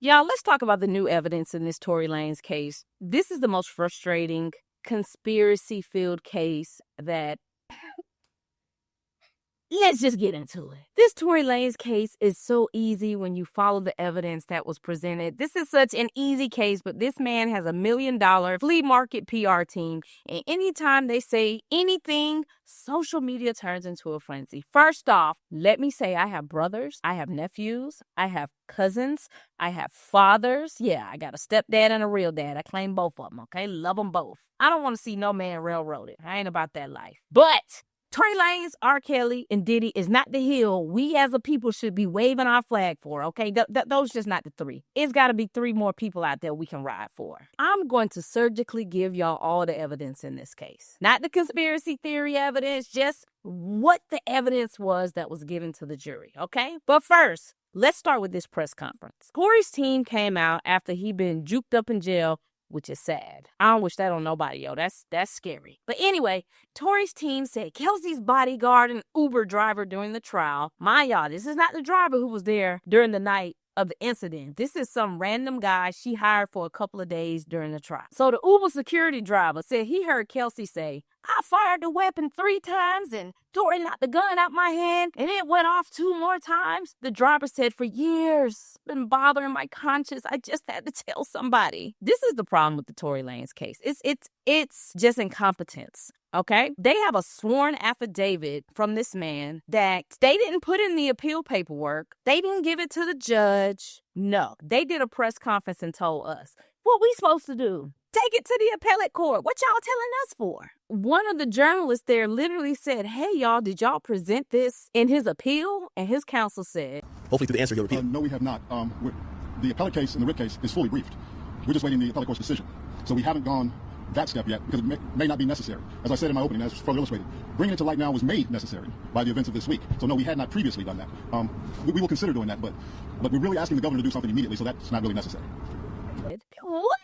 Y'all, let's talk about the new evidence in this Tory Lanez case. This is the most frustrating, conspiracy-filled case that... Let's just get into it. This Tory Lanez case is so easy when you follow the evidence that was presented. This is such an easy case, but this man has $1 million flea market PR team, and anytime they say anything, social media turns into a frenzy. First off, let me say I have brothers, I have nephews, I have cousins, I have fathers. Yeah, I got a stepdad and a real dad. I claim both of them, okay? Love them both. I don't want to see no man railroaded. I ain't about that life. But Tory Lanez, R. Kelly, and Diddy is not the hill we as a people should be waving our flag for, okay? Those just not the three. It's got to be 3 more people out there we can ride for. I'm going to surgically give y'all all the evidence in this case. Not the conspiracy theory evidence, just what the evidence was that was given to the jury, okay? But first, let's start with this press conference. Tory's team came out after he'd been juked up in jail, which is sad. I don't wish that on nobody, yo. That's scary. But anyway, Tory's team said Kelsey's bodyguard and Uber driver during the trial. Mind y'all, this is not the driver who was there during the night of the incident. This is some random guy she hired for a couple of days during the trial. So the Uber security driver said he heard Kelsey say, "I fired the weapon 3 times and Tory knocked the gun out my hand and it went off 2 more times." The driver said, "For years, been bothering my conscience. I just had to tell somebody." This is the problem with the Tory Lanez case. It's just incompetence. Okay, they have a sworn affidavit from this man that they didn't put in the appeal paperwork. They didn't give it to the judge. No, they did a press conference and told us. What we supposed to do? Take it to the appellate court. What y'all telling us for? One of the journalists there literally said, "Hey, y'all, did y'all present this in his appeal?" And his counsel said, "Hopefully to the answer you'll repeat." No, we have not. The appellate case and the writ case is fully briefed. We're just waiting the appellate court's decision. So we haven't gone that step yet because it may not be necessary. As I said in my opening, as further illustrated, bringing it to light now was made necessary by the events of this week. So no, we had not previously done that. We will consider doing that, but we're really asking the governor to do something immediately, so that's not really necessary. What?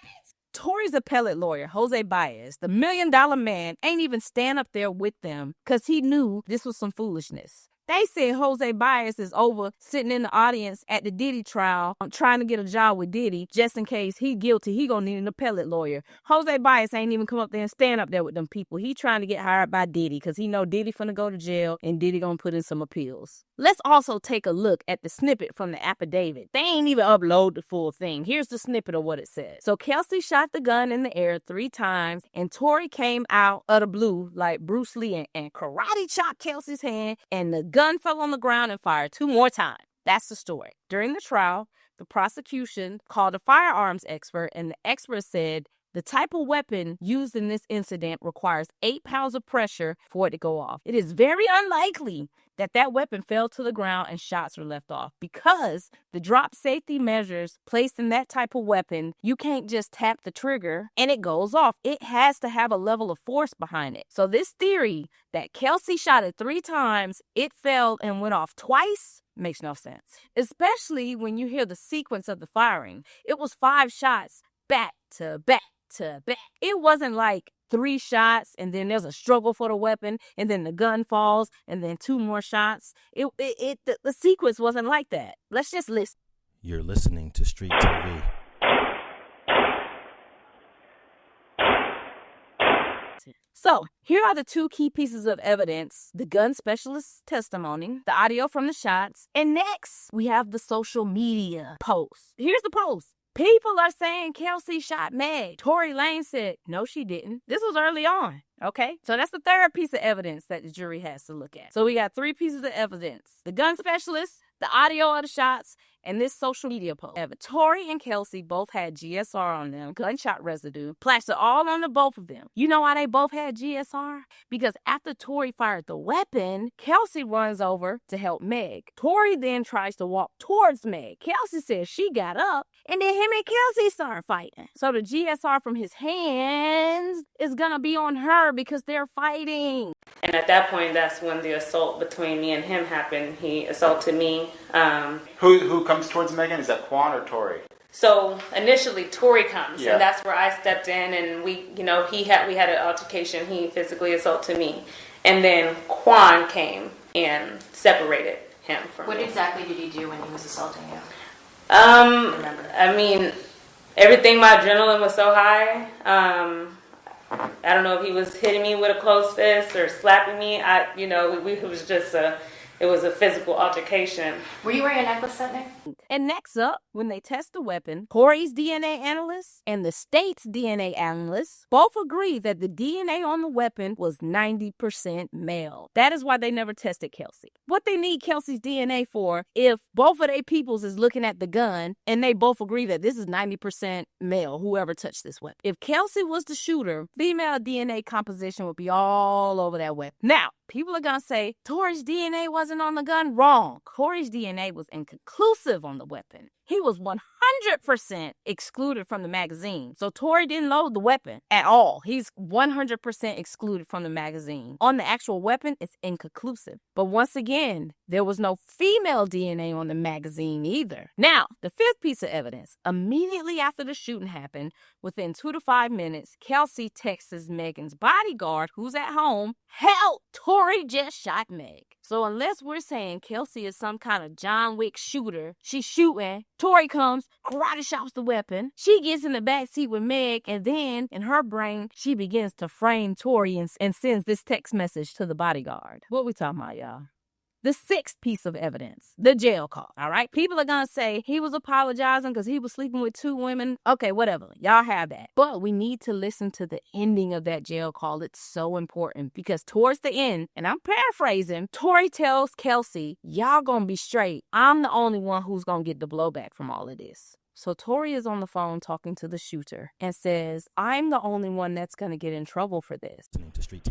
Tory's appellate lawyer, Jose Baez, the $1 million man, ain't even stand up there with them because he knew this was some foolishness. They said Jose Baez is over sitting in the audience at the Diddy trial trying to get a job with Diddy just in case he guilty. He gonna need an appellate lawyer. Jose Baez ain't even come up there and stand up there with them people. He trying to get hired by Diddy because he know Diddy finna go to jail and Diddy gonna put in some appeals. Let's also take a look at the snippet from the affidavit. They ain't even upload the full thing. Here's the snippet of what it says. So Kelsey shot the gun in the air 3 times and Tory came out of the blue like Bruce Lee and karate chopped Kelsey's hand, and the gun fell on the ground and fired 2 more times. That's the story. During the trial, the prosecution called a firearms expert, and the expert said the type of weapon used in this incident requires 8 pounds of pressure for it to go off. It is very unlikely that that weapon fell to the ground and shots were left off because the drop safety measures placed in that type of weapon, you can't just tap the trigger and it goes off. It has to have a level of force behind it. So this theory that Kelsey shot it 3 times, it fell and went off twice, makes no sense. Especially when you hear the sequence of the firing. It was 5 shots back to back to back. It wasn't like 3 shots and then there's a struggle for the weapon and then the gun falls and then 2 more shots. The sequence wasn't like that. Let's just listen. You're listening to Street TV. So here are the 2 key pieces of evidence: the gun specialist's testimony, the audio from the shots, and next we have the social media post. Here's the post. People are saying Kelsey shot Meg. Tory Lanez said, no, she didn't. This was early on, okay? So that's the 3rd piece of evidence that the jury has to look at. So we got 3 pieces of evidence: the gun specialist, the audio of the shots, and this social media post. Tory and Kelsey both had GSR on them, gunshot residue, plastered all on the both of them. You know why they both had GSR? Because after Tory fired the weapon, Kelsey runs over to help Meg. Tory then tries to walk towards Meg. Kelsey says she got up, and then him and Kelsey start fighting. So the GSR from his hands is gonna be on her because they're fighting. And at that point, that's when the assault between me and him happened. He assaulted me. Who comes towards Megan? Is that Quan or Tory? So initially, Tory comes, yeah. And that's where I stepped in, and we had an altercation. He physically assaulted me, and then Quan came and separated him from me. What exactly did he do when he was assaulting you? I mean, everything, my adrenaline was so high. I don't know if he was hitting me with a closed fist or slapping me. It was a physical altercation. Were you wearing a necklace that night? And next up, when they test the weapon, Tory's DNA analyst and the state's DNA analyst both agree that the DNA on the weapon was 90% male. That is why they never tested Kelsey. What they need Kelsey's DNA for if both of their peoples is looking at the gun and they both agree that this is 90% male, whoever touched this weapon. If Kelsey was the shooter, female DNA composition would be all over that weapon. Now, people are going to say, Tory's DNA wasn't on the gun. Wrong. Tory's DNA was inconclusive on the weapon. He was 100% excluded from the magazine. So Tory didn't load the weapon at all. He's 100% excluded from the magazine. On the actual weapon, it's inconclusive. But once again, there was no female DNA on the magazine either. Now, the fifth piece of evidence. Immediately after the shooting happened, within 2 to 5 minutes, Kelsey texts Megan's bodyguard, who's at home, "Help! Tory just shot Meg." So unless we're saying Kelsey is some kind of John Wick shooter, she's shooting, Tory comes, karate chops the weapon, she gets in the back seat with Meg, and then in her brain, she begins to frame Tory and sends this text message to the bodyguard. What we talking about, y'all? The sixth piece of evidence, the jail call, all right? People are going to say he was apologizing because he was sleeping with 2 women. Okay, whatever. Y'all have that. But we need to listen to the ending of that jail call. It's so important because towards the end, and I'm paraphrasing, Tory tells Kelsey, y'all going to be straight. I'm the only one who's going to get the blowback from all of this. So Tory is on the phone talking to the shooter and says, I'm the only one that's going to get in trouble for this.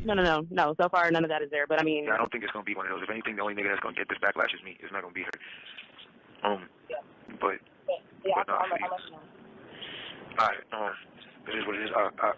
No. So far, none of that is there. But I mean, I don't think it's going to be one of those. If anything, the only nigga that's going to get this backlash is me. It's not going to be her. But no, I'll let you know. All right. This is what it is.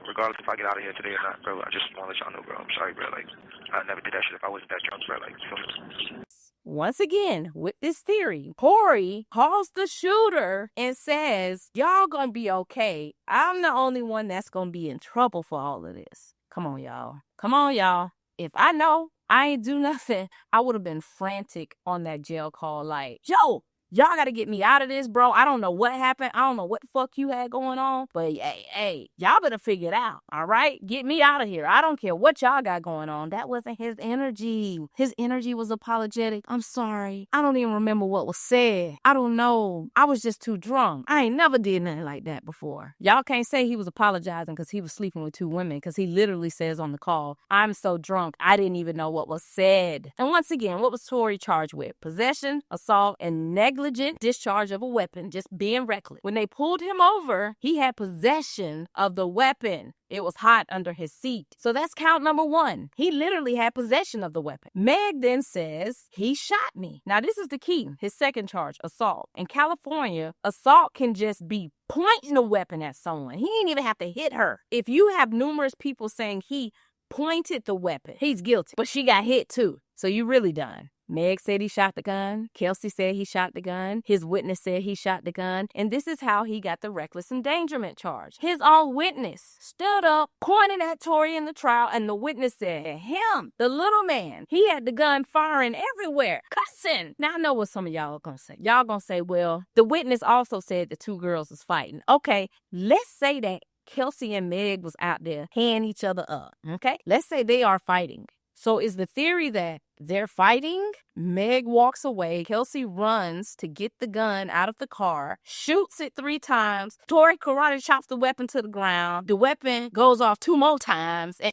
Regardless if I get out of here today or not, bro, I just want to let y'all know, bro. I'm sorry, bro. Like, I never did that shit if I wasn't that drunk, bro. Like, you feel me? Once again, with this theory, Tory calls the shooter and says, y'all gonna be okay. I'm the only one that's gonna be in trouble for all of this. Come on, y'all. Come on, y'all. If I know I ain't do nothing, I would have been frantic on that jail call like, yo, y'all gotta get me out of this, bro. I don't know what happened. I don't know what the fuck you had going on. But hey, y'all better figure it out, all right? Get me out of here. I don't care what y'all got going on. That wasn't his energy. His energy was apologetic. I'm sorry. I don't even remember what was said. I don't know. I was just too drunk. I ain't never did nothing like that before. Y'all can't say he was apologizing because he was sleeping with 2 women because he literally says on the call, I'm so drunk, I didn't even know what was said. And once again, what was Tory charged with? Possession, assault, and negligent discharge of a weapon, just being reckless. When they pulled him over, he had possession of the weapon. It was hot under his seat. So that's count number 1. He literally had possession of the weapon. Meg then says, he shot me. Now this is the key. His second charge, assault. In California, assault can just be pointing a weapon at someone. He didn't even have to hit her. If you have numerous people saying he pointed the weapon, he's guilty. But she got hit too. So you really done. Meg said he shot the gun. Kelsey said he shot the gun. His witness said he shot the gun. And this is how he got the reckless endangerment charge. His own witness stood up, pointed at Tory in the trial, and the witness said, him, the little man, he had the gun firing everywhere, cussing. Now I know what some of y'all are going to say. Y'all going to say, well, the witness also said the 2 girls was fighting. Okay, let's say that Kelsey and Meg was out there handing each other up. Okay, let's say they are fighting. So is the theory that they're fighting? Meg walks away. Kelsey runs to get the gun out of the car, shoots it 3 times. Tory karate chops the weapon to the ground. The weapon goes off 2 more times. And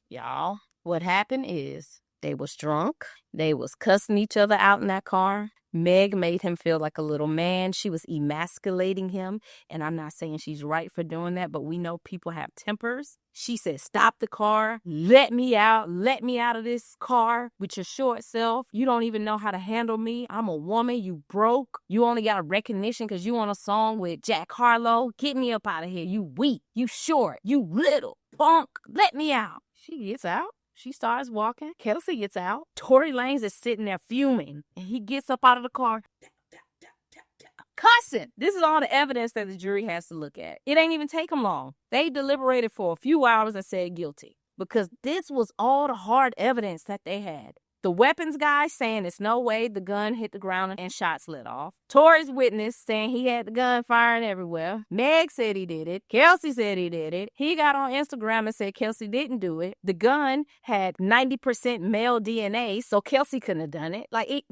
y'all, what happened is they was drunk. They was cussing each other out in that car. Meg made him feel like a little man. She was emasculating him. And I'm not saying she's right for doing that, but we know people have tempers. She said, stop the car. Let me out. Let me out of this car with your short self. You don't even know how to handle me. I'm a woman. You broke. You only got a recognition because you on a song with Jack Harlow. Get me up out of here. You weak. You short. You little punk. Let me out. She gets out. She starts walking. Kelsey gets out. Tory Lanez is sitting there fuming. And he gets up out of the car. Cussing. This is all the evidence that the jury has to look at. It ain't even take them long. They deliberated for a few hours and said guilty. Because this was all the hard evidence that they had. The weapons guy saying it's no way the gun hit the ground and shots lit off. Tory's witness saying he had the gun firing everywhere. Meg said he did it. Kelsey said he did it. He got on Instagram and said Kelsey didn't do it. The gun had 90% male DNA, so Kelsey couldn't have done it.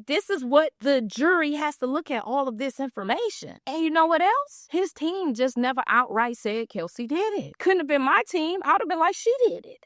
This is what the jury has to look at, all of this information. And you know what else? His team just never outright said Kelsey did it. Couldn't have been my team. I would have been like, she did it.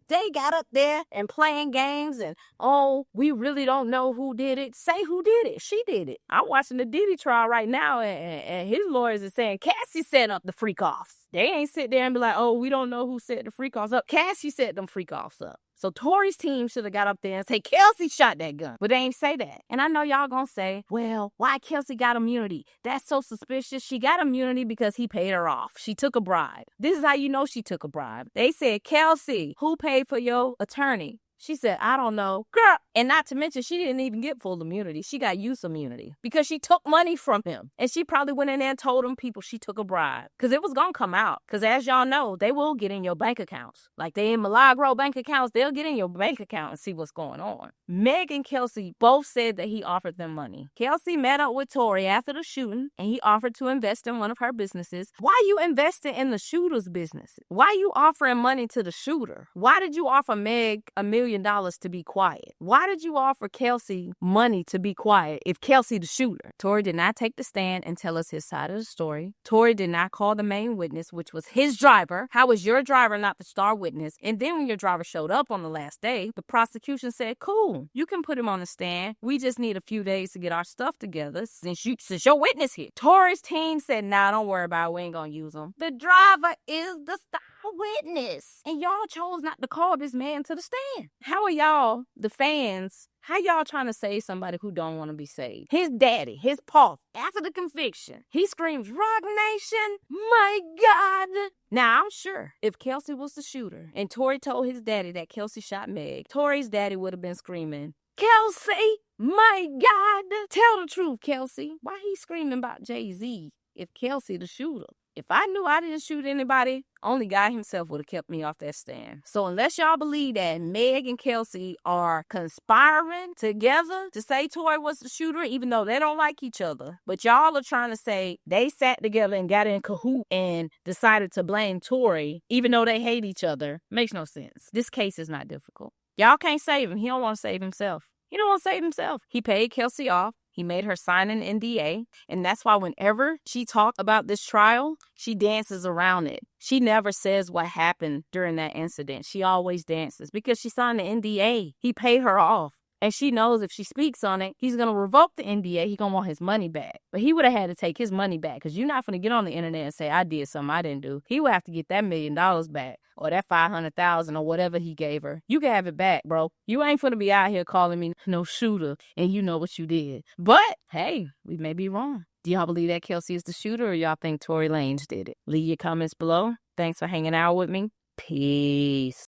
They got up there and playing games and, oh, we really don't know who did it. Say who did it. She did it. I'm watching the Diddy trial right now, and his lawyers are saying Cassie set up the freak-offs. They ain't sit there and be like, oh, we don't know who set the freak-offs up. Cassie set them freak-offs up. So Tory's team should have got up there and say, Kelsey shot that gun. But they ain't say that. And I know y'all gonna say, well, why Kelsey got immunity? That's so suspicious. She got immunity because he paid her off. She took a bribe. This is how you know she took a bribe. They said, Kelsey, who paid for your attorney? She said, I don't know. Girl. And not to mention, she didn't even get full immunity. She got use immunity because she took money from him. And she probably went in there and told them people she took a bribe because it was going to come out. Because as y'all know, they will get in your bank accounts. Like they in Milagro bank accounts, they'll get in your bank account and see what's going on. Meg and Kelsey both said that he offered them money. Kelsey met up with Tory after the shooting and he offered to invest in one of her businesses. Why you investing in the shooter's business? Why you offering money to the shooter? Why did you offer Meg $1 million to be quiet? Why did you offer Kelsey money to be quiet if Kelsey the shooter? Tory did not take the stand and tell us his side of the story. Tory did not call the main witness, which was his driver. How was your driver not the star witness? And then when your driver showed up on the last day, the prosecution said, cool, you can put him on the stand. We just need a few days to get our stuff together since your witness here. Tory's team said, nah, don't worry about it. We ain't gonna use him. The driver is the star witness. And y'all chose not to call this man to the stand. How are y'all, the fans, how y'all trying to save somebody who don't want to be saved? His daddy, his pa, after the conviction, he screams, Rock Nation, my God. Now, I'm sure if Kelsey was the shooter and Tory told his daddy that Kelsey shot Meg, Tory's daddy would have been screaming, Kelsey, my God. Tell the truth, Kelsey. Why he screaming about Jay-Z if Kelsey the shooter? If I knew I didn't shoot anybody, only God himself would have kept me off that stand. So unless y'all believe that Meg and Kelsey are conspiring together to say Tory was the shooter, even though they don't like each other, but y'all are trying to say they sat together and got in cahoot and decided to blame Tory, even though they hate each other, makes no sense. This case is not difficult. Y'all can't save him. He don't want to save himself. He don't want to save himself. He paid Kelsey off. He made her sign an NDA, and that's why whenever she talks about this trial, she dances around it. She never says what happened during that incident. She always dances because she signed the NDA. He paid her off. And she knows if she speaks on it, he's going to revoke the NDA. He's going to want his money back. But he would have had to take his money back because you're not going to get on the internet and say, I did something I didn't do. He would have to get that $1 million back or that $500,000 or whatever he gave her. You can have it back, bro. You ain't going to be out here calling me no shooter and you know what you did. But, hey, we may be wrong. Do y'all believe that Kelsey is the shooter or y'all think Tory Lanez did it? Leave your comments below. Thanks for hanging out with me. Peace.